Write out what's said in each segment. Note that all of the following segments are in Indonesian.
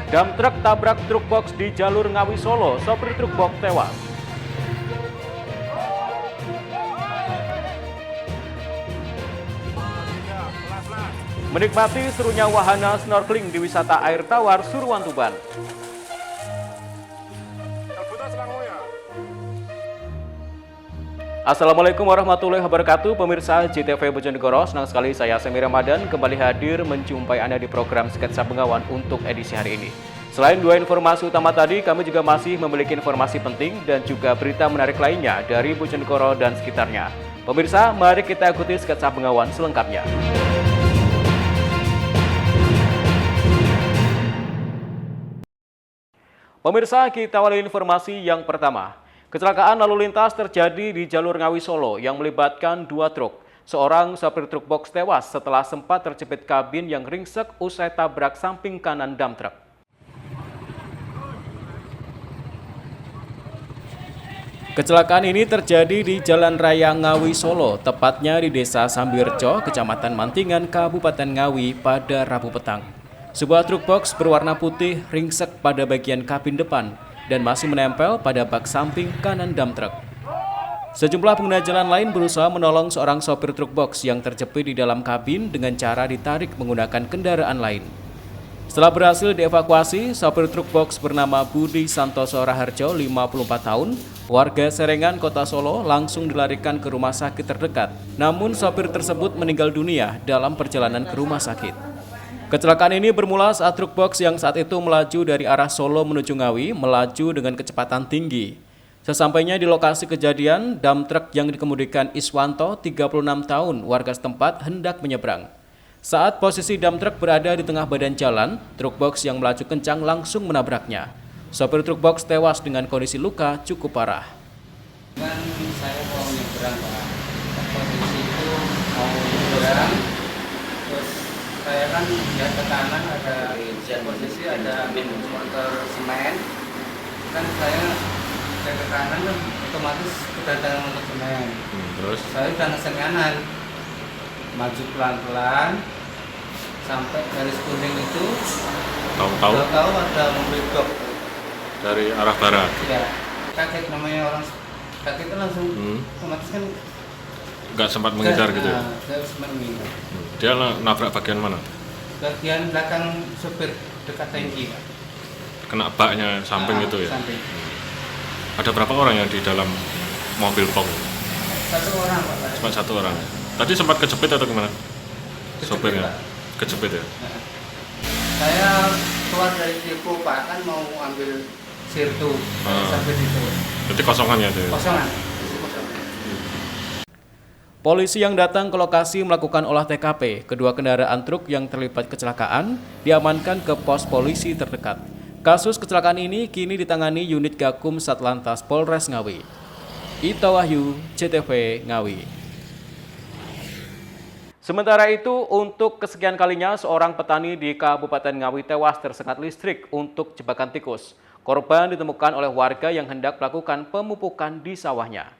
Dam truk tabrak truk box di jalur Ngawi Solo, sopir truk box tewas. Menikmati serunya wahana snorkeling di wisata air tawar Suruhan Tuban. Assalamualaikum warahmatullahi wabarakatuh, pemirsa JTV Bojonegoro. Senang sekali saya Semi Ramadan kembali hadir menjumpai Anda di program Sketsa Bengawan untuk edisi hari ini. Selain dua informasi utama tadi, kami juga masih memiliki informasi penting dan juga berita menarik lainnya dari Bojonegoro dan sekitarnya. Pemirsa, mari kita ikuti Sketsa Bengawan selengkapnya. Pemirsa, kita awali informasi yang pertama. Kecelakaan lalu lintas terjadi di jalur Ngawi Solo yang melibatkan dua truk. Seorang sopir truk box tewas setelah sempat terjepit kabin yang ringsek usai tabrak samping kanan dam truk. Kecelakaan ini terjadi di Jalan Raya Ngawi Solo, tepatnya di Desa Sambirjo, Kecamatan Mantingan, Kabupaten Ngawi pada Rabu petang. Sebuah truk box berwarna putih ringsek pada bagian kabin depan dan masih menempel pada bak samping kanan dam truk. Sejumlah pengguna jalan lain berusaha menolong seorang sopir truk box yang terjepit di dalam kabin dengan cara ditarik menggunakan kendaraan lain. Setelah berhasil dievakuasi, sopir truk box bernama Budi Santoso Raharjo, 54 tahun, warga Serengan, Kota Solo, langsung dilarikan ke rumah sakit terdekat. Namun sopir tersebut meninggal dunia dalam perjalanan ke rumah sakit. Kecelakaan ini bermula saat truk box yang saat itu melaju dari arah Solo menuju Ngawi melaju dengan kecepatan tinggi. Sesampainya di lokasi kejadian, dam truk yang dikemudikan Iswanto, 36 tahun, warga setempat hendak menyeberang. Saat posisi dam truk berada di tengah badan jalan, truk box yang melaju kencang langsung menabraknya. Sopir truk box tewas dengan kondisi luka cukup parah. Saya mau nyebrang, Pak. Posisi itu mau nyebrang, terus saya kan lihat ke kanan ada posisi ada motor semen, kan saya ke kanan kan otomatis kedatangan motor semen. Terus Saya udah ngesen kanan, maju pelan-pelan sampai garis kuning itu, tahu-tahu ada mobil box dari arah barat. ya. Kaget, namanya orang kaget itu langsung otomatis kan Nggak sempat mengejar gitu ya? Saya sempat mengejar. Dia nabrak bagian mana? Bagian belakang supir dekat tangki, Pak. Kena baknya samping gitu ya? Samping. Ada berapa orang yang di dalam mobil box? Satu orang, Pak. Cuma satu orang. Tadi sempat kejepit atau gimana? Kejepit, Sopirnya? Pak. Kejepit ya? Nah, saya keluar dari depo, Pak, kan mau ambil sirtu sampai situ. Berarti kosongannya itu ya? Kosongan. Polisi yang datang ke lokasi melakukan olah TKP. Kedua kendaraan truk yang terlibat kecelakaan diamankan ke pos polisi terdekat. Kasus kecelakaan ini kini ditangani unit Gakum Satlantas Polres Ngawi. Ito Wahyu, JTV Ngawi. Sementara itu, untuk kesekian kalinya seorang petani di Kabupaten Ngawi tewas tersengat listrik untuk jebakan tikus. Korban ditemukan oleh warga yang hendak melakukan pemupukan di sawahnya.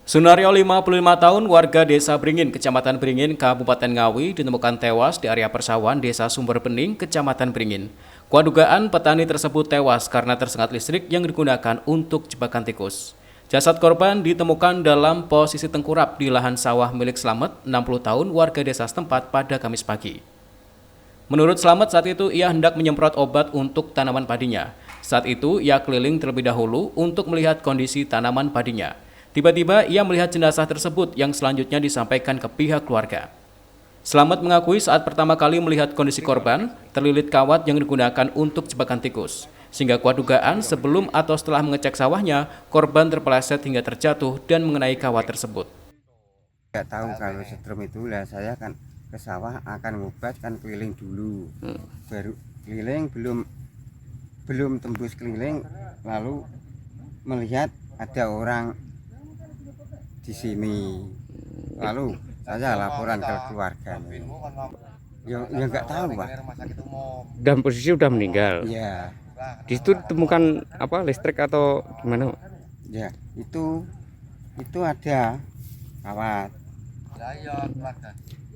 Sunario, 55 tahun, warga Desa Beringin, Kecamatan Beringin, Kabupaten Ngawi, ditemukan tewas di area persawahan Desa Sumber Bening, Kecamatan Beringin. Kuat dugaan petani tersebut tewas karena tersengat listrik yang digunakan untuk jebakan tikus. Jasad korban ditemukan dalam posisi tengkurap di lahan sawah milik Slamet, 60 tahun, warga desa setempat pada Kamis pagi. Menurut Slamet, saat itu ia hendak menyemprot obat untuk tanaman padinya. Saat itu ia keliling terlebih dahulu untuk melihat kondisi tanaman padinya. Tiba-tiba ia melihat jenazah tersebut yang selanjutnya disampaikan ke pihak keluarga. Slamet mengakui saat pertama kali melihat kondisi korban, terlilit kawat yang digunakan untuk jebakan tikus. Sehingga kuat dugaan sebelum atau setelah mengecek sawahnya, korban terpeleset hingga terjatuh dan mengenai kawat tersebut. Tidak tahu kalau setrum itu lah, saya kan ke sawah akan ngobat kan keliling dulu. Baru keliling belum tembus keliling lalu melihat ada orang di sini, lalu saya laporan ke keluarga. Ya nggak tahu, Pak. Dalam posisi udah meninggal. Ya, Di situ ditemukan apa, listrik atau gimana? ya itu ada kawat.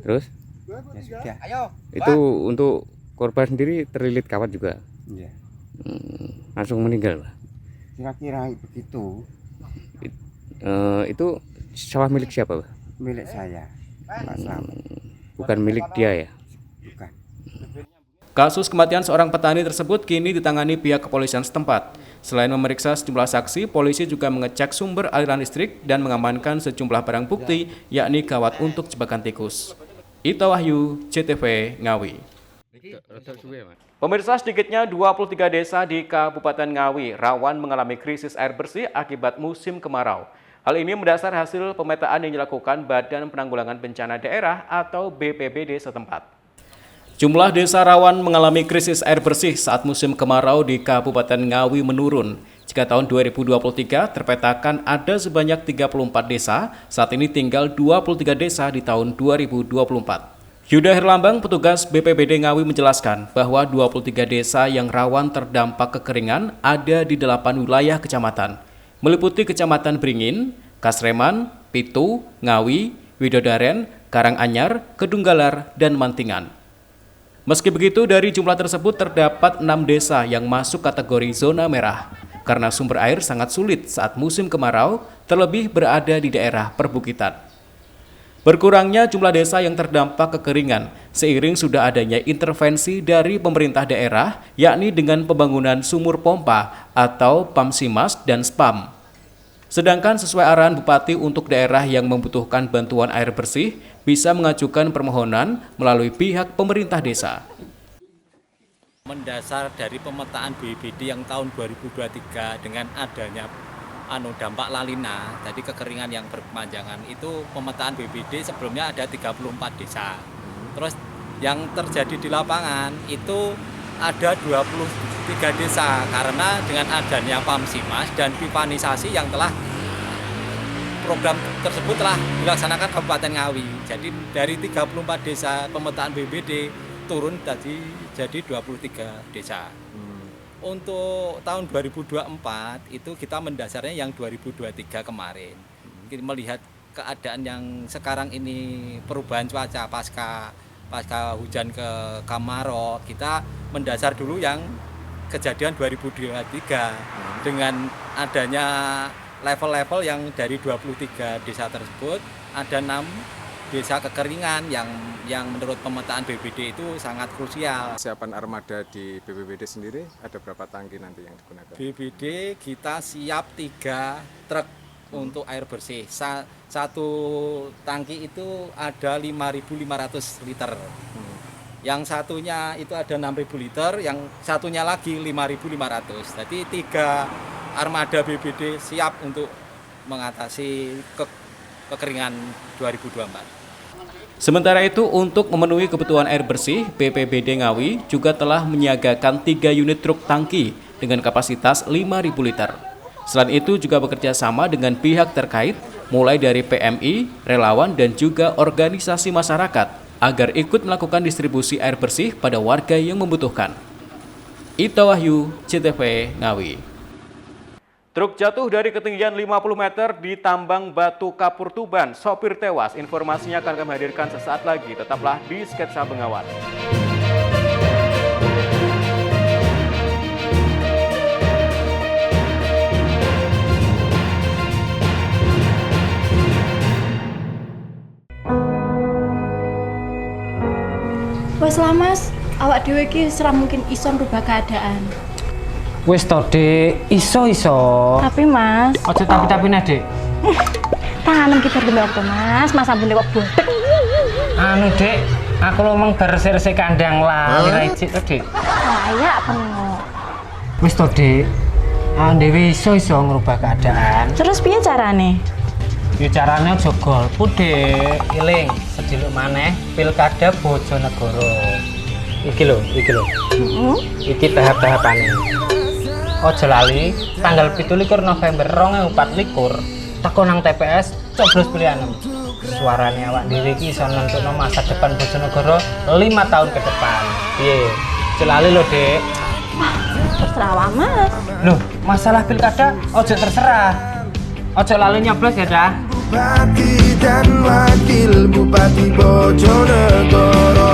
Terus Ya sudah. itu untuk korban sendiri terlilit kawat juga. Ya. Langsung meninggal, Pak. Kira-kira begitu. Itu sawah milik siapa, Pak? Milik saya, Pak Slamet. Bukan milik dia ya? Bukan. Kasus kematian seorang petani tersebut kini ditangani pihak kepolisian setempat. Selain memeriksa sejumlah saksi, polisi juga mengecek sumber aliran listrik dan mengamankan sejumlah barang bukti, yakni kawat untuk jebakan tikus. Ita Wahyu, CTV Ngawi. Pemirsa, sedikitnya 23 desa di Kabupaten Ngawi rawan mengalami krisis air bersih akibat musim kemarau. Hal ini mendasar hasil pemetaan yang dilakukan Badan Penanggulangan Bencana Daerah atau BPBD setempat. Jumlah desa rawan mengalami krisis air bersih saat musim kemarau di Kabupaten Ngawi menurun. Jika tahun 2023 terpetakan ada sebanyak 34 desa, saat ini tinggal 23 desa di tahun 2024. Yuda Herlambang, petugas BPBD Ngawi menjelaskan bahwa 23 desa yang rawan terdampak kekeringan ada di 8 wilayah kecamatan, meliputi Kecamatan Beringin, Kasreman, Pitu, Ngawi, Widodaren, Karanganyar, Kedunggalar, dan Mantingan. Meski begitu, dari jumlah tersebut terdapat 6 desa yang masuk kategori zona merah karena sumber air sangat sulit saat musim kemarau, terlebih berada di daerah perbukitan. Berkurangnya jumlah desa yang terdampak kekeringan seiring sudah adanya intervensi dari pemerintah daerah, yakni dengan pembangunan sumur pompa atau PAMSIMAS dan SPAM. Sedangkan sesuai arahan Bupati untuk daerah yang membutuhkan bantuan air bersih, bisa mengajukan permohonan melalui pihak pemerintah desa. Mendasar dari pemetaan BPBD yang tahun 2023 dengan adanya dampak La Nina, jadi kekeringan yang berkepanjangan, itu pemetaan BPBD sebelumnya ada 34 desa. Terus yang terjadi di lapangan itu ada 23 desa karena dengan adanya PAMSIMAS dan pipanisasi yang telah program tersebut telah dilaksanakan Kabupaten Ngawi. Jadi dari 34 desa pemetaan BPBD turun jadi 23 desa. Untuk tahun 2024 itu kita mendasarnya yang 2023 kemarin. Kita melihat keadaan yang sekarang ini perubahan cuaca pasca hujan ke kemarau, kita mendasar dulu yang kejadian 2023 dengan adanya level-level yang dari 23 desa tersebut ada 6 desa kekeringan yang menurut pemetaan BPBD itu sangat krusial. Siapan armada di BPBD sendiri ada berapa tangki nanti yang digunakan? BPBD kita siap 3 truk untuk air bersih. Satu tangki itu ada 5.500 liter. Yang satunya itu ada 6.000 liter, yang satunya lagi 5.500. Jadi 3 armada BPBD siap untuk mengatasi kekeringan 2024. Sementara itu, untuk memenuhi kebutuhan air bersih, BPBD Ngawi juga telah menyiagakan 3 unit truk tangki dengan kapasitas 5.000 liter. Selain itu juga bekerja sama dengan pihak terkait, mulai dari PMI, relawan, dan juga organisasi masyarakat, agar ikut melakukan distribusi air bersih pada warga yang membutuhkan. Ita Wahyu, CTV Ngawi. Truk jatuh dari ketinggian 50 meter di Tambang Batu Kapur Tuban, sopir tewas. Informasinya akan kami hadirkan sesaat lagi. Tetaplah di Sketsa Bengawan. Wes lah Mas, awak dhewe iki ora mungkin iso ngrubah keadaan. Wis to, Dik, iso. Tapi Mas, Ojo tapi nah, Dik. tangan kita dulu waktu Mas ambune kok bodek. Anu, Dik, aku lo meng bersih-bersih kandang lah, ora icik to, Dik. Kayak pengo. Wis to, Dik. Dewi iso ngrubah keadaan. Terus piye carane? Ya carane aja golput, Dik. Iling sediluk maneh Pilkada Bojonegoro. Iki lho. Iki tahap-tahapane. Ojo lali, tanggal 17 November 2024 teko nang TPS coblos pilihan. Suarane awak dhewe iki iso nentukno masa depan Bojonegoro 5 tahun ke depan. Piye? Ojo lali lho, Dik. Terserah Mas. Loh, masalah pilkada ojo terserah. Ojo lali nyoblos ya, dah. Bupati dan Wakil Bupati Bojonegoro.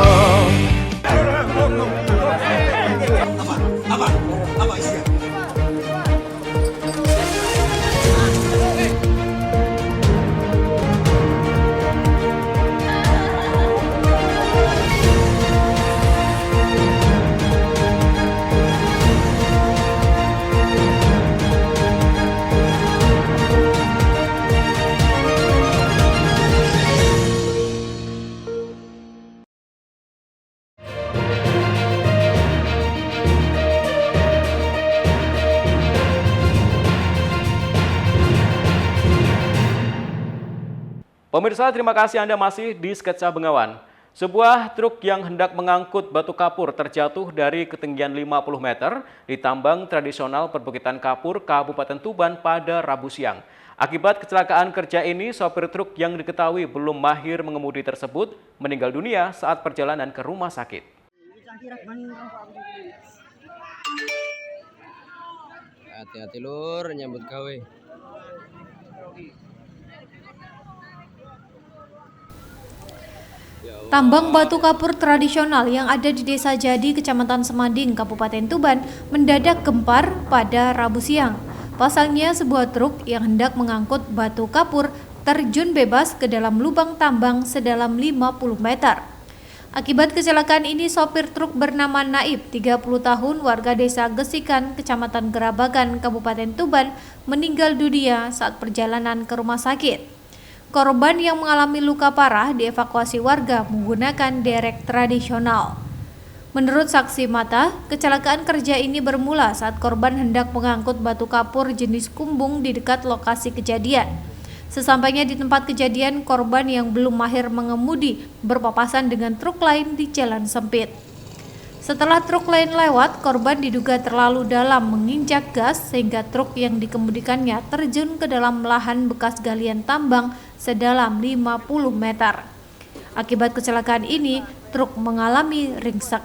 Pemirsa, terima kasih Anda masih di Sketsa Bengawan. Sebuah truk yang hendak mengangkut batu kapur terjatuh dari ketinggian 50 meter di tambang tradisional perbukitan Kapur, Kabupaten Tuban pada Rabu siang. Akibat kecelakaan kerja ini, sopir truk yang diketahui belum mahir mengemudi tersebut meninggal dunia saat perjalanan ke rumah sakit. Hati-hati lur, nyambut gawe. Tambang batu kapur tradisional yang ada di Desa Jadi, Kecamatan Semanding, Kabupaten Tuban, mendadak gempar pada Rabu siang. Pasalnya, sebuah truk yang hendak mengangkut batu kapur terjun bebas ke dalam lubang tambang sedalam 50 meter. Akibat kecelakaan ini, sopir truk bernama Naib, 30 tahun, warga Desa Gesikan, Kecamatan Gerabagan, Kabupaten Tuban, meninggal dunia saat perjalanan ke rumah sakit. Korban yang mengalami luka parah dievakuasi warga menggunakan derek tradisional. Menurut saksi mata, kecelakaan kerja ini bermula saat korban hendak mengangkut batu kapur jenis kumbung di dekat lokasi kejadian. Sesampainya di tempat kejadian, korban yang belum mahir mengemudi berpapasan dengan truk lain di jalan sempit. Setelah truk lain lewat, korban diduga terlalu dalam menginjak gas sehingga truk yang dikemudikannya terjun ke dalam lahan bekas galian tambang sedalam 50 meter. Akibat kecelakaan ini, truk mengalami ringsek.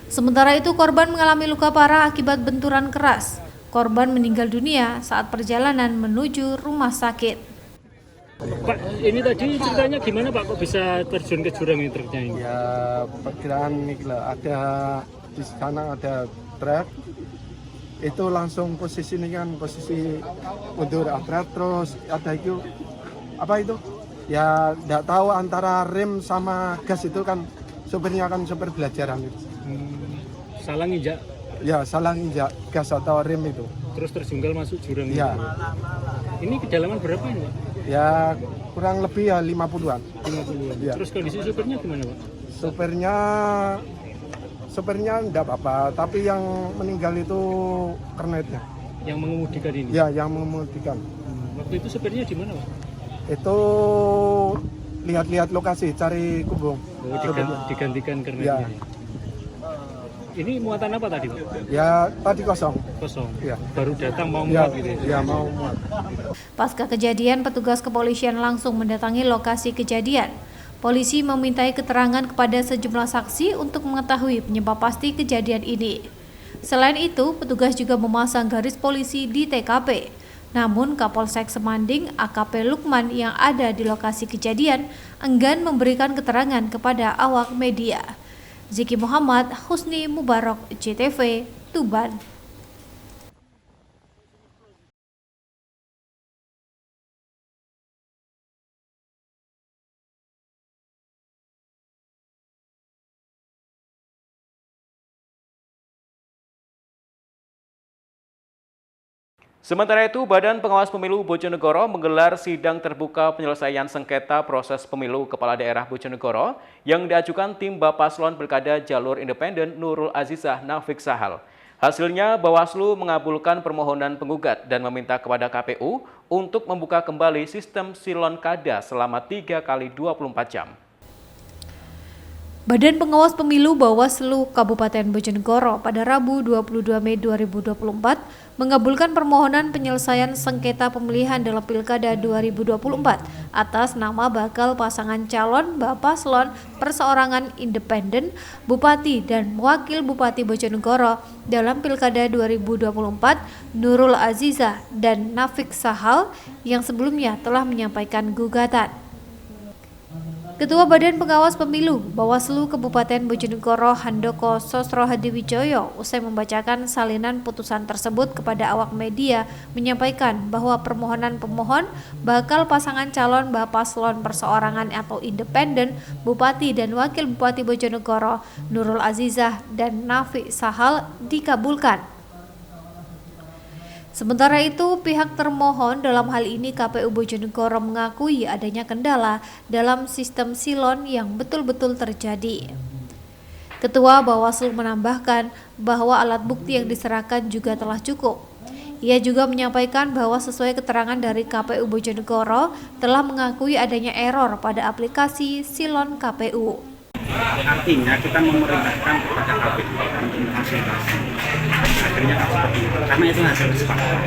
Sementara itu, korban mengalami luka parah akibat benturan keras. Korban meninggal dunia saat perjalanan menuju rumah sakit. Pak, ini tadi ceritanya gimana Pak, kok bisa terjun ke jurang ini truknya ini? Ya, perkiraan ini ada di sana ada truk, itu langsung posisi ini kan posisi mundur abrak, terus ada itu apa itu? Ya, tidak tahu antara rem sama gas itu kan sopirnya kan sopir belajaran itu. Salah nginjak? Ya, salah nginjak gas atau rem itu. Terus terjungkal masuk jurang ya. Ini kedalaman berapa ini Pak? Ya kurang lebih ya 50-an. 50-an. Ya. Terus kondisi supirnya gimana Pak? Supirnya enggak apa-apa, tapi yang meninggal itu kernetnya. Yang mengemudikan ini? Ya, yang mengemudikan. Waktu itu supirnya di mana Pak? Itu lihat-lihat lokasi, cari kumbung. Digantikan kernetnya. Ya. Ini muatan apa tadi Pak? Ya tadi kosong. Kosong? Ya. Baru datang mau muat gitu ya? Ya mau muat. Pasca kejadian, petugas kepolisian langsung mendatangi lokasi kejadian. Polisi memintai keterangan kepada sejumlah saksi untuk mengetahui penyebab pasti kejadian ini. Selain itu, petugas juga memasang garis polisi di TKP. Namun Kapolsek Semanding AKP Lukman yang ada di lokasi kejadian enggan memberikan keterangan kepada awak media. Ziki Muhammad, Husni Mubarak, JTV, Tuban. Sementara itu, Badan Pengawas Pemilu Bojonegoro menggelar sidang terbuka penyelesaian sengketa proses pemilu Kepala Daerah Bojonegoro yang diajukan tim Bapaslon Pilkada Jalur Independen Nurul Azizah Nafik Sahal. Hasilnya, Bawaslu mengabulkan permohonan penggugat dan meminta kepada KPU untuk membuka kembali sistem silon kada selama 3 kali 24 jam. Badan Pengawas Pemilu Bawaslu Kabupaten Bojonegoro pada Rabu 22 Mei 2024 mengabulkan permohonan penyelesaian sengketa pemilihan dalam Pilkada 2024 atas nama bakal pasangan calon Bapaslon perseorangan independen Bupati dan Wakil Bupati Bojonegoro dalam Pilkada 2024 Nurul Azizah dan Nafik Sahal yang sebelumnya telah menyampaikan gugatan. Ketua Badan Pengawas Pemilu Bawaslu Kabupaten Bojonegoro Handoko Sosro Hadiwijoyo usai membacakan salinan putusan tersebut kepada awak media menyampaikan bahwa permohonan pemohon bakal pasangan calon Bapaslon perseorangan atau independen Bupati dan Wakil Bupati Bojonegoro Nurul Azizah dan Nafik Sahal dikabulkan. Sementara itu, pihak termohon dalam hal ini KPU Bojonegoro mengakui adanya kendala dalam sistem silon yang betul-betul terjadi. Ketua Bawaslu menambahkan bahwa alat bukti yang diserahkan juga telah cukup. Ia juga menyampaikan bahwa sesuai keterangan dari KPU Bojonegoro telah mengakui adanya error pada aplikasi Silon KPU. Artinya kita memerintahkan kepada KPU untuk memfasilitasi. Akhirnya seperti itu, karena itu hasil kesepakatan.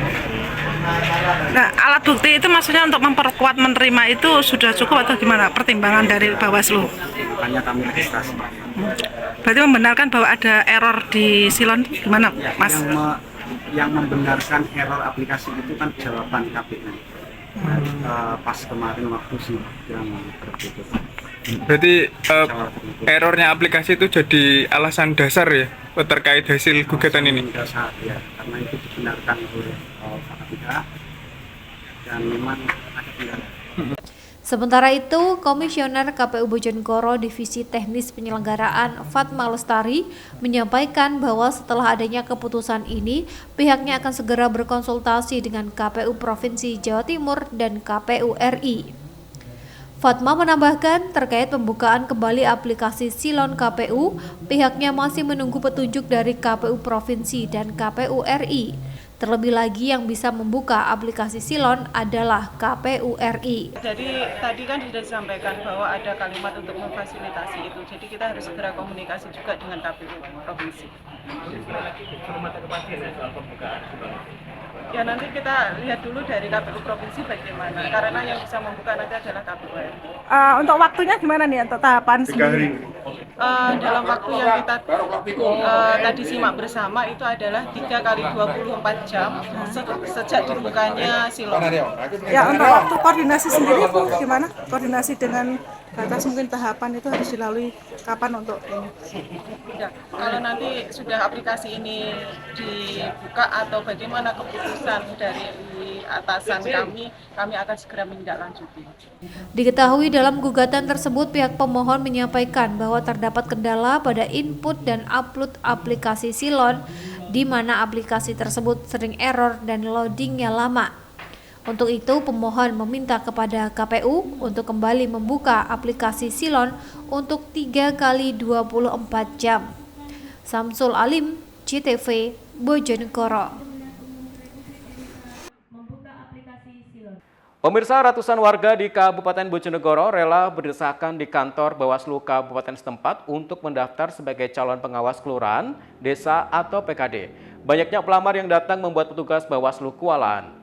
Nah, alat bukti itu maksudnya untuk memperkuat menerima itu sudah cukup atau gimana pertimbangan dari Bawaslu? Hanya kami registrasi. Berarti membenarkan bahwa ada error di Silon gimana, Mas? Yang membenarkan error aplikasi itu kan jawaban KPU pas kemarin waktu sidang tertutup. Berarti errornya aplikasi itu jadi alasan dasar ya terkait hasil gugatan ini? Dasar ya, karena itu dibenarkan oleh KPK dan memang ada kendala. Sementara itu, Komisioner KPU Bojonegoro Divisi Teknis Penyelenggaraan Fatma Lestari menyampaikan bahwa setelah adanya keputusan ini, pihaknya akan segera berkonsultasi dengan KPU Provinsi Jawa Timur dan KPU RI. Fatma menambahkan terkait pembukaan kembali aplikasi Silon KPU, pihaknya masih menunggu petunjuk dari KPU Provinsi dan KPU RI. Terlebih lagi yang bisa membuka aplikasi Silon adalah KPU RI. Jadi tadi kan sudah disampaikan bahwa ada kalimat untuk memfasilitasi itu. Jadi kita harus segera komunikasi juga dengan KPU Provinsi. Ya nanti kita lihat dulu dari KPU Provinsi bagaimana. Karena yang bisa membuka nanti adalah KPU RI. Untuk waktunya gimana nih untuk tahapan sendiri? Dalam waktu yang kita tadi simak bersama itu adalah 3 kali 24 jam sejak dibukanya Silon. Ya untuk waktu koordinasi sendiri Bu, gimana? Koordinasi dengan batas mungkin tahapan itu harus dilalui kapan untuk ini? Ya, kalau nanti sudah aplikasi ini dibuka atau bagaimana keputusan dari atasan kami akan segera menindaklanjuti. Diketahui dalam gugatan tersebut pihak pemohon menyampaikan bahwa terdapat kendala pada input dan upload aplikasi Silon, di mana aplikasi tersebut sering error dan loadingnya lama. Untuk itu, pemohon meminta kepada KPU untuk kembali membuka aplikasi Silon untuk 3 kali 24 jam. Samsul Alim, CTV, Bojonegoro. Pemirsa, ratusan warga di Kabupaten Bojonegoro rela berdesakan di kantor Bawaslu Kabupaten setempat untuk mendaftar sebagai calon pengawas kelurahan, desa, atau PKD. Banyaknya pelamar yang datang membuat petugas Bawaslu kewalahan.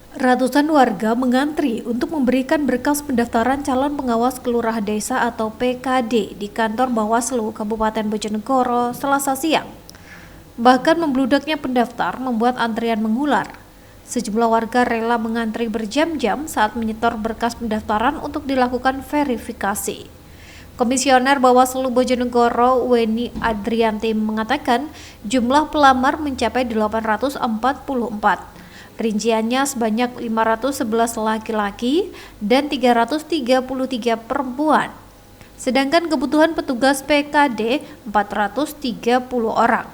Ratusan warga mengantri untuk memberikan berkas pendaftaran calon pengawas kelurahan desa atau PKD di kantor Bawaslu Kabupaten Bojonegoro Selasa siang. Bahkan membludaknya pendaftar membuat antrian mengular. Sejumlah warga rela mengantri berjam-jam saat menyetor berkas pendaftaran untuk dilakukan verifikasi. Komisioner Bawaslu Bojonegoro Weni Adrianti mengatakan jumlah pelamar mencapai 844. Rinciannya sebanyak 511 laki-laki dan 333 perempuan. Sedangkan kebutuhan petugas PKD 430 orang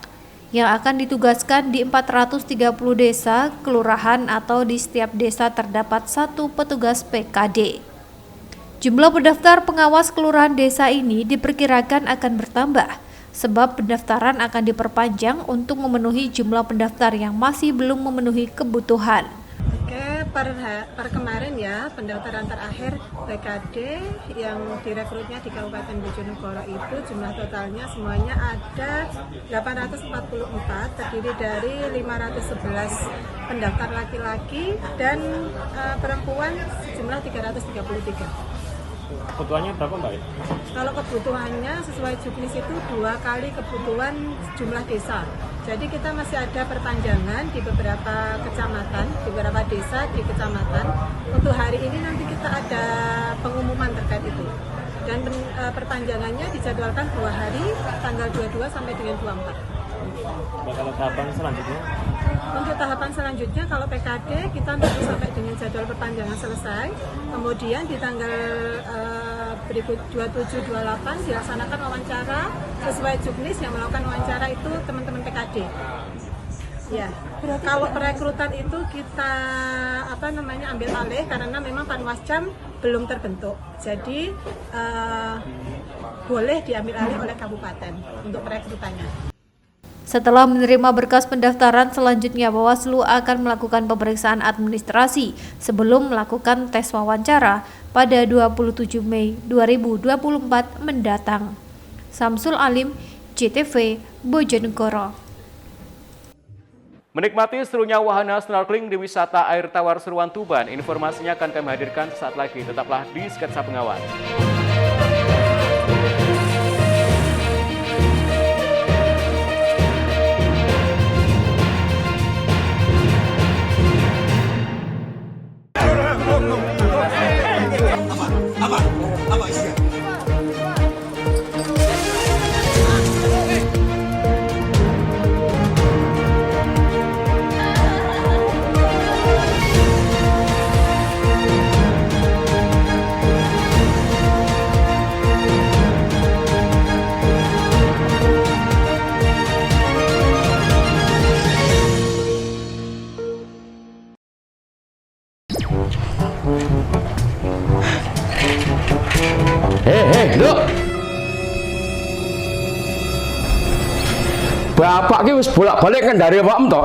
yang akan ditugaskan di 430 desa, kelurahan atau di setiap desa terdapat 1 petugas PKD. Jumlah pendaftar pengawas kelurahan desa ini diperkirakan akan bertambah sebab pendaftaran akan diperpanjang untuk memenuhi jumlah pendaftar yang masih belum memenuhi kebutuhan. Oke, per kemarin ya pendaftaran terakhir PKD yang direkrutnya di Kabupaten Bojonegoro itu jumlah totalnya semuanya ada 844, terdiri dari 511 pendaftar laki-laki dan perempuan sejumlah 333. Kebutuhannya berapa Mbak? Kalau kebutuhannya sesuai juknis itu 2 kali kebutuhan jumlah desa. Jadi kita masih ada perpanjangan di beberapa kecamatan, di beberapa desa di kecamatan. Untuk hari ini nanti kita ada pengumuman terkait itu. Dan perpanjangannya dijadwalkan 2 hari, tanggal 22 sampai dengan 24. Kalau tahapan selanjutnya? Untuk tahapan selanjutnya kalau PKD kita tunggu sampai dengan jadwal perpanjangan selesai. Kemudian di tanggal berikut 27-28 dilaksanakan wawancara sesuai juknis. Yang melakukan wawancara itu teman-teman PKD. Ya, kalau perekrutan itu kita ambil alih karena memang Panwascam belum terbentuk. Jadi boleh diambil alih oleh kabupaten untuk perekrutannya. Setelah menerima berkas pendaftaran, selanjutnya Bawaslu akan melakukan pemeriksaan administrasi sebelum melakukan tes wawancara pada 27 Mei 2024 mendatang. Samsul Alim, JTV, Bojonegoro. Menikmati serunya wahana snorkeling di wisata air tawar Seruan Tuban, informasinya akan kami hadirkan saat lagi. Tetaplah di Sketsa Pengawan. Nduk. Bapak ki wis bolak-balik ngendari awakmu to.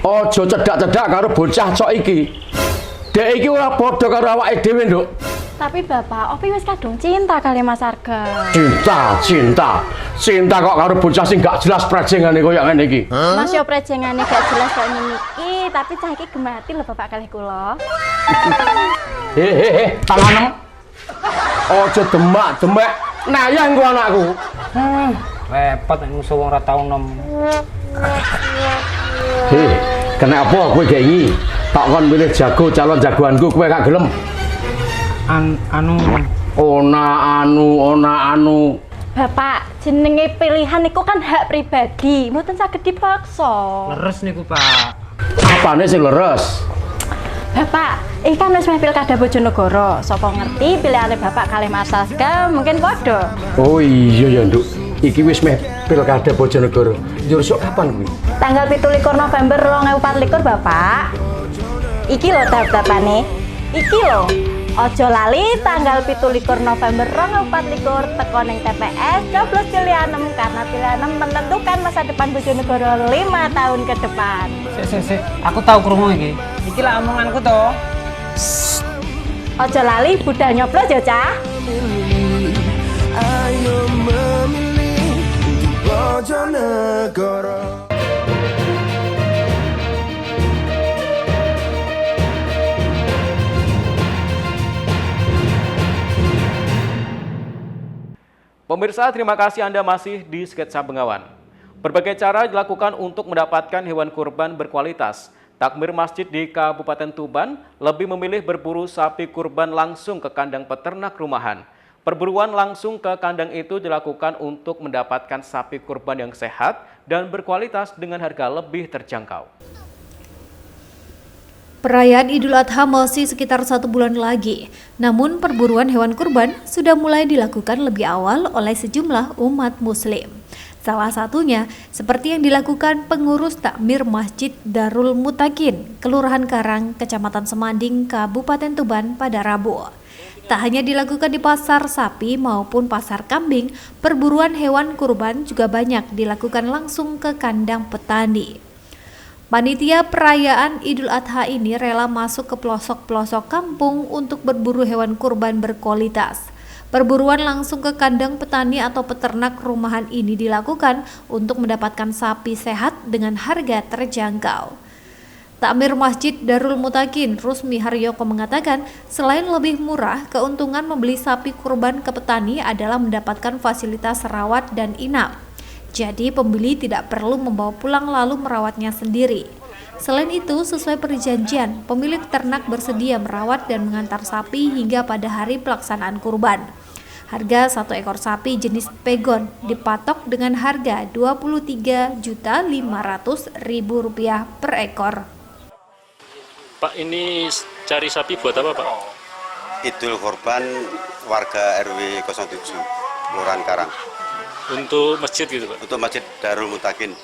Aja cedak-cedak karo bocah cok iki. Dek iki ora padha karo awake dhewe, Nduk. Tapi Bapak, Opi wis kadung cinta kali Mas Arga. Cinta kok karo bocah sing gak jelas prejengane koyo ngene iki. Mas yo prejengane gak jelas kok ngene iki, tapi cah iki gemati lho Bapak kalih kula. Tanganem. Aja demak-demek nayang ku anakku. Repot nek musuh wong ora tau nom. Kenapa kowe gak iki? Tak kon milih jago calon jagoanku kowe gak gelem. Ona anu. Bapak, jenenge pilihan niku kan hak pribadi, mboten saged dipaksa. Leres niku, Pak. Apane sing leres? Bapak, iki kan wis meh pilkada Bojonegoro. Sapa ngerti pilihane Bapak kalih Mas Arga mungkin padha. Oh iya ya, Nduk. Iki wis meh pilkada Bojonegoro. Njur sok kapan kuwi? Tanggal 17 November 2024, Bapak. Iki lho daftarane. Iki lho. Ojo lali tanggal 17 November 2024 teko ning TPS coblos pilihan 6 karena pilihan 6 menentukan masa depan Bojonegoro 5 tahun ke depan. Sik, aku tahu krungu iki. Iki lah omonganku to. Ojo lali budal nyoblos ya, Cah. Ayo memilih untuk Bojonegoro. Pemirsa, terima kasih Anda masih di Sketsa Bengawan. Berbagai cara dilakukan untuk mendapatkan hewan kurban berkualitas. Takmir masjid di Kabupaten Tuban lebih memilih berburu sapi kurban langsung ke kandang peternak rumahan. Perburuan langsung ke kandang itu dilakukan untuk mendapatkan sapi kurban yang sehat dan berkualitas dengan harga lebih terjangkau. Perayaan Idul Adha masih sekitar 1 bulan lagi, namun perburuan hewan kurban sudah mulai dilakukan lebih awal oleh sejumlah umat muslim. Salah satunya seperti yang dilakukan pengurus takmir Masjid Darul Mutakin, Kelurahan Karang, Kecamatan Semanding, Kabupaten Tuban pada Rabu. Tak hanya dilakukan di pasar sapi maupun pasar kambing, perburuan hewan kurban juga banyak dilakukan langsung ke kandang petani. Panitia perayaan Idul Adha ini rela masuk ke pelosok-pelosok kampung untuk berburu hewan kurban berkualitas. Perburuan langsung ke kandang petani atau peternak rumahan ini dilakukan untuk mendapatkan sapi sehat dengan harga terjangkau. Takmir Masjid Darul Mutakin, Rusmi Haryoko mengatakan, selain lebih murah, keuntungan membeli sapi kurban ke petani adalah mendapatkan fasilitas rawat dan inap. Jadi pembeli tidak perlu membawa pulang lalu merawatnya sendiri. Selain itu, sesuai perjanjian, pemilik ternak bersedia merawat dan mengantar sapi hingga pada hari pelaksanaan kurban. Harga satu ekor sapi jenis pegon dipatok dengan harga Rp23.500.000 per ekor. Pak, ini cari sapi buat apa, Pak? Idul Kurban warga RW 07, Kelurahan Karang. Untuk masjid gitu, Pak? Untuk Masjid Darul Mutakin.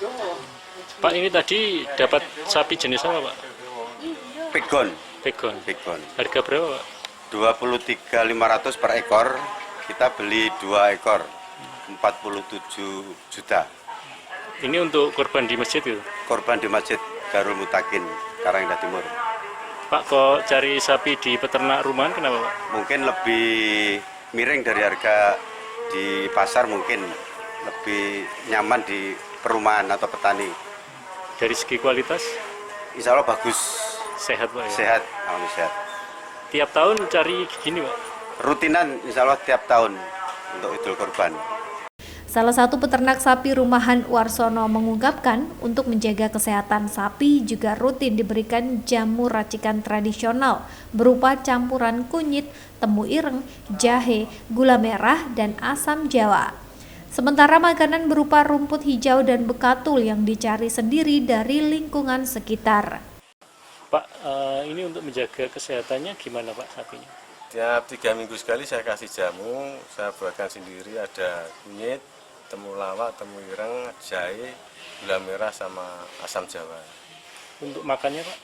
Pak, ini tadi dapat sapi jenis apa, Pak? Pegon. Harga berapa, Pak? Rp23.500 per ekor. Kita beli 2 ekor, 47 juta. Ini untuk korban di masjid itu? Korban di Masjid Darul Mutakin, Karangindah Timur. Pak, kok cari sapi di peternak rumahan kenapa Pak? Mungkin lebih miring dari harga di pasar, mungkin lebih nyaman di perumahan atau petani. Dari segi kualitas? Insya Allah bagus. Sehat Pak ya? Sehat, alhamdulillah sehat. Tiap tahun cari gini Pak? Rutinan insya Allah tiap tahun untuk Idul Kurban. Salah satu peternak sapi rumahan Warsono mengungkapkan untuk menjaga kesehatan sapi juga rutin diberikan jamu racikan tradisional berupa campuran kunyit, temu ireng, jahe, gula merah, dan asam jawa. Sementara makanan berupa rumput hijau dan bekatul yang dicari sendiri dari lingkungan sekitar. Pak, ini untuk menjaga kesehatannya gimana Pak sapinya? Tiap 3 minggu sekali saya kasih jamu, saya buatkan sendiri, ada kunyit, temu lawak, temu ireng, jahe, gula merah, sama asam jawa. Untuk makannya Pak?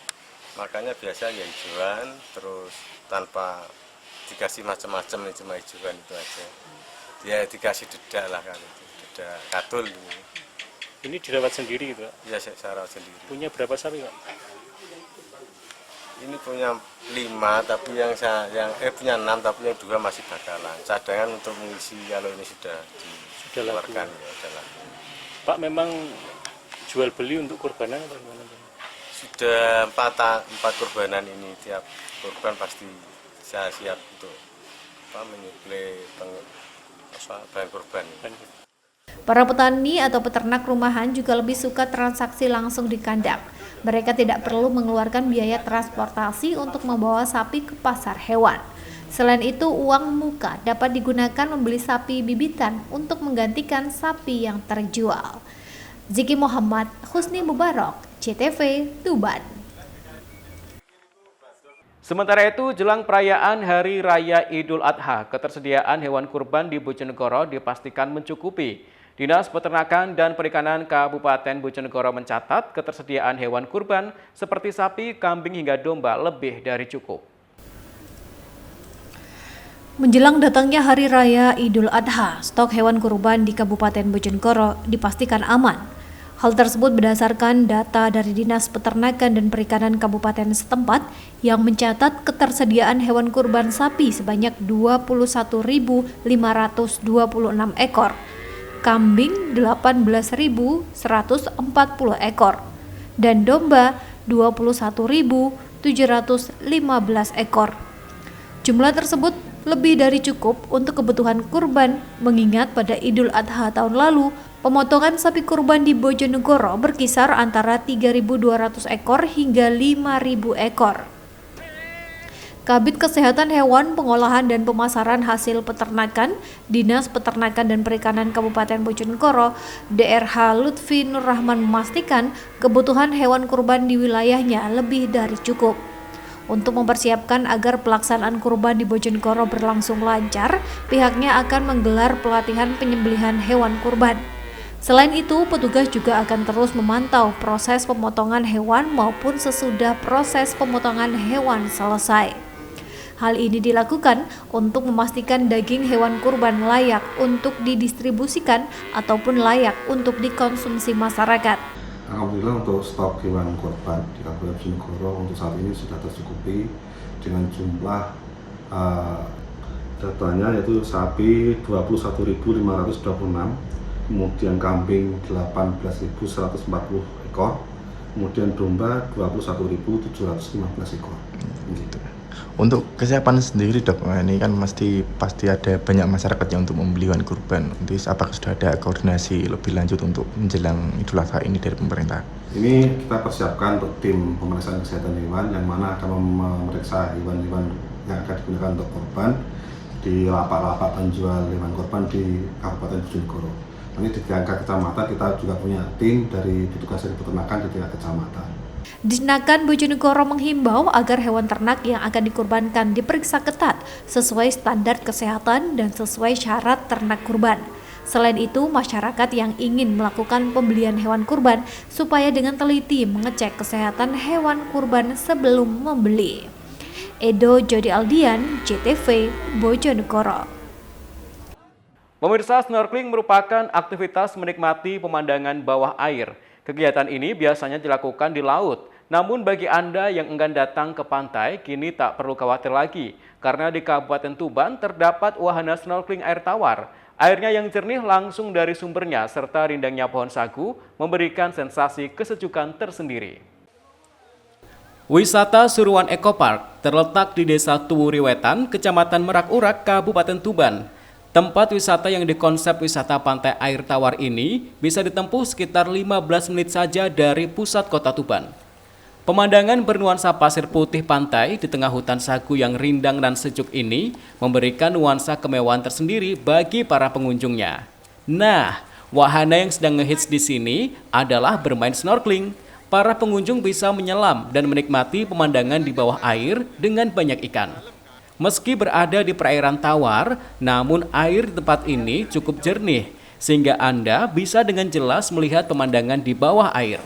Makannya biasa ya hijauan, terus tanpa dikasih macam-macam, cuma hijauan itu aja. Ya dikasih dedak lah kan, dedak katul. Ini dirawat sendiri gitu Pak? Iya, saya rawat sendiri. Punya berapa sapi Pak? Ini punya 5, tapi punya 6, tapi yang 2 masih bakalan. Cadangan untuk mengisi kalau ini sudah dikeluarkan ya, sudah laku. Pak, memang jual beli untuk kurbanan atau gimana? Sudah 4 kurbanan ini, tiap kurban pasti saya siap untuk menyuplai bahan kurban. Para petani atau peternak rumahan juga lebih suka transaksi langsung di kandang. Mereka tidak perlu mengeluarkan biaya transportasi untuk membawa sapi ke pasar hewan. Selain itu, uang muka dapat digunakan membeli sapi bibitan untuk menggantikan sapi yang terjual. Ziki Muhammad, Husni Mubarak, CTV, Tuban. Sementara itu, jelang perayaan Hari Raya Idul Adha, ketersediaan hewan kurban di Bojonegoro dipastikan mencukupi. Dinas Peternakan dan Perikanan Kabupaten Bojonegoro mencatat ketersediaan hewan kurban seperti sapi, kambing hingga domba lebih dari cukup. Menjelang datangnya Hari Raya Idul Adha, stok hewan kurban di Kabupaten Bojonegoro dipastikan aman. Hal tersebut berdasarkan data dari Dinas Peternakan dan Perikanan Kabupaten setempat yang mencatat ketersediaan hewan kurban sapi sebanyak 21.526 ekor, kambing 18.140 ekor, dan domba 21.715 ekor. Jumlah tersebut lebih dari cukup untuk kebutuhan kurban, mengingat pada Idul Adha tahun lalu, pemotongan sapi kurban di Bojonegoro berkisar antara 3.200 ekor hingga 5.000 ekor. Kabid Kesehatan Hewan, Pengolahan dan Pemasaran Hasil Peternakan, Dinas Peternakan dan Perikanan Kabupaten Bojonegoro, DRH Lutfi Nur Rahman memastikan kebutuhan hewan kurban di wilayahnya lebih dari cukup. Untuk mempersiapkan agar pelaksanaan kurban di Bojonegoro berlangsung lancar, pihaknya akan menggelar pelatihan penyembelihan hewan kurban. Selain itu, petugas juga akan terus memantau proses pemotongan hewan maupun sesudah proses pemotongan hewan selesai. Hal ini dilakukan untuk memastikan daging hewan kurban layak untuk didistribusikan ataupun layak untuk dikonsumsi masyarakat. Alhamdulillah untuk stok hewan kurban di Kabupaten Bojonegoro untuk saat ini sudah tercukupi dengan jumlah datanya yaitu sapi 21.526, kemudian kambing 18.140 ekor, kemudian domba 21.715 ekor. Gitu. Untuk kesiapan sendiri dok, ini kan pasti ada banyak masyarakat yang untuk membeli hewan kurban. Jadi apakah sudah ada koordinasi lebih lanjut untuk menjelang Idul Adha ini dari pemerintah? Ini kita persiapkan untuk tim pemeriksaan kesehatan hewan yang mana akan memeriksa hewan-hewan yang akan digunakan untuk kurban di lapak-lapak penjual hewan kurban di Kabupaten Bojonegoro. Ini di tingkat kecamatan kita juga punya tim dari petugas dari peternakan di tingkat kecamatan. Disnakan Bojonegoro menghimbau agar hewan ternak yang akan dikurbankan diperiksa ketat sesuai standar kesehatan dan sesuai syarat ternak kurban. Selain itu, masyarakat yang ingin melakukan pembelian hewan kurban supaya dengan teliti mengecek kesehatan hewan kurban sebelum membeli. Edo Jody Aldian, CTV, Bojonegoro. Pemirsa, snorkeling merupakan aktivitas menikmati pemandangan bawah air. Kegiatan ini biasanya dilakukan di laut. Namun bagi Anda yang enggan datang ke pantai, kini tak perlu khawatir lagi. Karena di Kabupaten Tuban terdapat wahana snorkeling air tawar. Airnya yang jernih langsung dari sumbernya serta rindangnya pohon sagu memberikan sensasi kesejukan tersendiri. Wisata Suruhan Eco Park terletak di Desa Tuwuriwetan, Kecamatan Merak-Urak, Kabupaten Tuban. Tempat wisata yang dikonsep wisata pantai air tawar ini bisa ditempuh sekitar 15 menit saja dari pusat kota Tuban. Pemandangan bernuansa pasir putih pantai di tengah hutan sagu yang rindang dan sejuk ini memberikan nuansa kemewahan tersendiri bagi para pengunjungnya. Nah, wahana yang sedang ngehits di sini adalah bermain snorkeling. Para pengunjung bisa menyelam dan menikmati pemandangan di bawah air dengan banyak ikan. Meski berada di perairan tawar, namun air di tempat ini cukup jernih, sehingga Anda bisa dengan jelas melihat pemandangan di bawah air.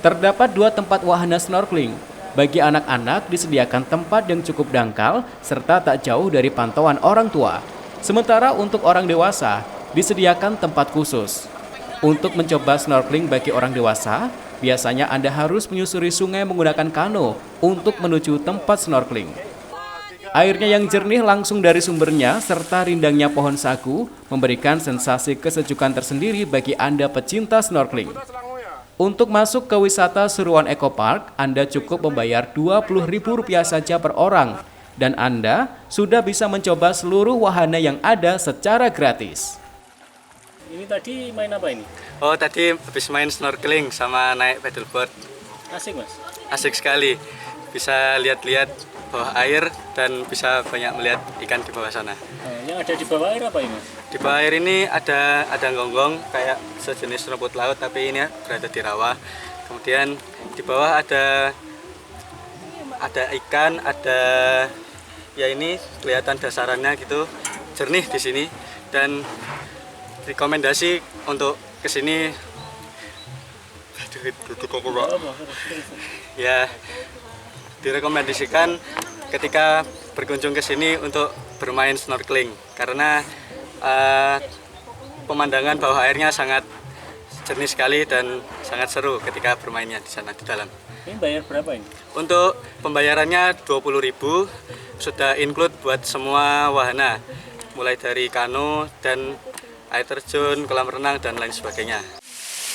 Terdapat 2 tempat wahana snorkeling. Bagi anak-anak disediakan tempat yang cukup dangkal, serta tak jauh dari pantauan orang tua. Sementara untuk orang dewasa, disediakan tempat khusus. Untuk mencoba snorkeling bagi orang dewasa, biasanya Anda harus menyusuri sungai menggunakan kano untuk menuju tempat snorkeling. Airnya yang jernih langsung dari sumbernya serta rindangnya pohon sagu memberikan sensasi kesejukan tersendiri bagi Anda pecinta snorkeling. Untuk masuk ke wisata Suruhan Eco Park, Anda cukup membayar Rp20.000 saja per orang dan Anda sudah bisa mencoba seluruh wahana yang ada secara gratis. Ini tadi main apa ini? Oh, tadi habis main snorkeling sama naik paddleboard. Asik, Mas? Asik sekali. Bisa lihat-lihat bawah air dan bisa banyak melihat ikan di bawah sana. Yang ada di bawah air apa ini? Di bawah air ini ada gonggong kayak sejenis rumput laut tapi ini berada di rawa. Kemudian di bawah ada ikan, ada ya ini kelihatan dasarannya gitu, jernih di sini dan rekomendasi untuk kesini. Ya, direkomendasikan ketika berkunjung ke sini untuk bermain snorkeling karena pemandangan bawah airnya sangat jernih sekali dan sangat seru ketika bermainnya di sana di dalam. Ini bayar berapa ini? Untuk pembayarannya Rp20.000 sudah include buat semua wahana mulai dari kano dan air terjun, kolam renang dan lain sebagainya.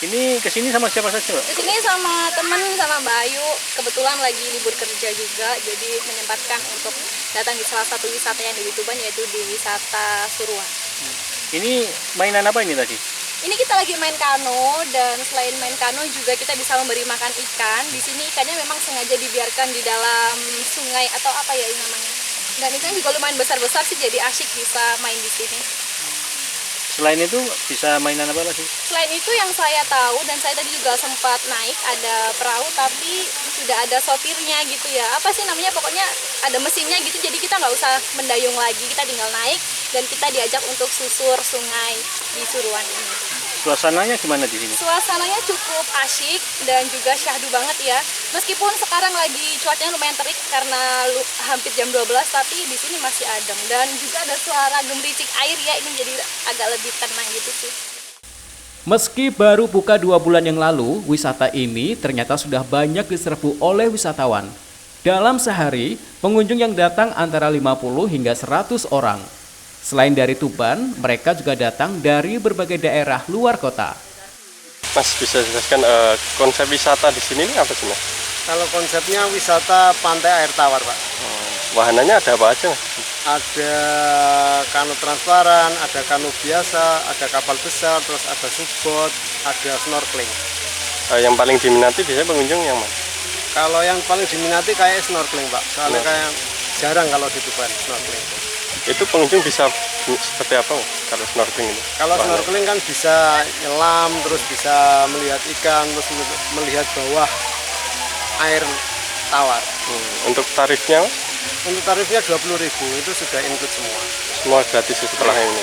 Ini kesini sama siapa saja, Mbak? Kesini sama teman, sama Mbak Ayu. Kebetulan lagi libur kerja juga, jadi menyempatkan untuk datang di salah satu wisata yang di Tuban, yaitu di wisata Suruhan. Ini mainan apa ini tadi? Ini kita lagi main kano, dan selain main kano juga kita bisa memberi makan ikan. Di sini ikannya memang sengaja dibiarkan di dalam sungai atau apa ya ini namanya. Dan ikan juga lumayan besar-besar sih, jadi asyik bisa main di sini. Selain itu bisa mainan apa lagi? Selain itu yang saya tahu dan saya tadi juga sempat naik ada perahu tapi sudah ada sopirnya gitu ya. Apa sih namanya, pokoknya ada mesinnya gitu, jadi kita nggak usah mendayung lagi, kita tinggal naik dan kita diajak untuk susur sungai di Suruhan ini. Suasananya gimana di sini? Suasananya cukup asyik dan juga syahdu banget ya. Meskipun sekarang lagi cuacanya lumayan terik karena hampir jam 12, tapi di sini masih adem dan juga ada suara gemericik air ya, ini jadi agak lebih tenang gitu sih. Meski baru buka 2 bulan yang lalu, wisata ini ternyata sudah banyak diserbu oleh wisatawan. Dalam sehari, pengunjung yang datang antara 50 hingga 100 orang. Selain dari Tuban, mereka juga datang dari berbagai daerah luar kota. Mas, bisa jelaskan konsep wisata di sini apa sih, Mas? Kalau konsepnya wisata pantai air tawar, Pak. Wahananya ada apa aja, Mas? Ada kano transparan, ada kano biasa, ada kapal besar, terus ada subboat, ada snorkeling. Yang paling diminati biasanya pengunjung yang mana? Kalau yang paling diminati kayak snorkeling, Pak. Soalnya kayak jarang kalau di Tuban snorkeling. Itu pengunjung bisa seperti apa kalau snorkeling ini? Kalau snorkeling kan bisa nyelam, terus bisa melihat ikan, terus melihat bawah air tawar. Untuk tarifnya? Untuk tarifnya 20.000, itu sudah include semua. Semua gratis setelah ini.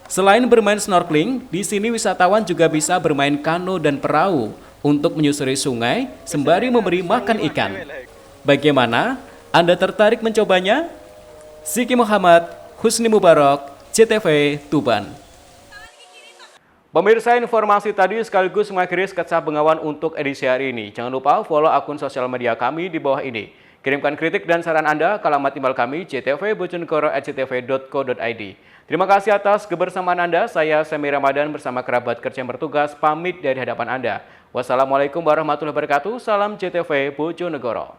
Selain bermain snorkeling, di sini wisatawan juga bisa bermain kano dan perahu untuk menyusuri sungai sembari memberi makan ikan. Bagaimana? Anda tertarik mencobanya? Ziki Muhammad, Husni Mubarak, JTV Tuban. Pemirsa, informasi tadi sekaligus mengakhiri sketsa Bengawan untuk edisi hari ini. Jangan lupa follow akun sosial media kami di bawah ini. Kirimkan kritik dan saran Anda ke alamat email kami jtvbojonegoro@jtv.co.id. Terima kasih atas kebersamaan Anda. Saya Semi Ramadan bersama kerabat kerja yang bertugas pamit dari hadapan Anda. Wassalamualaikum warahmatullahi wabarakatuh. Salam JTV Bojonegoro.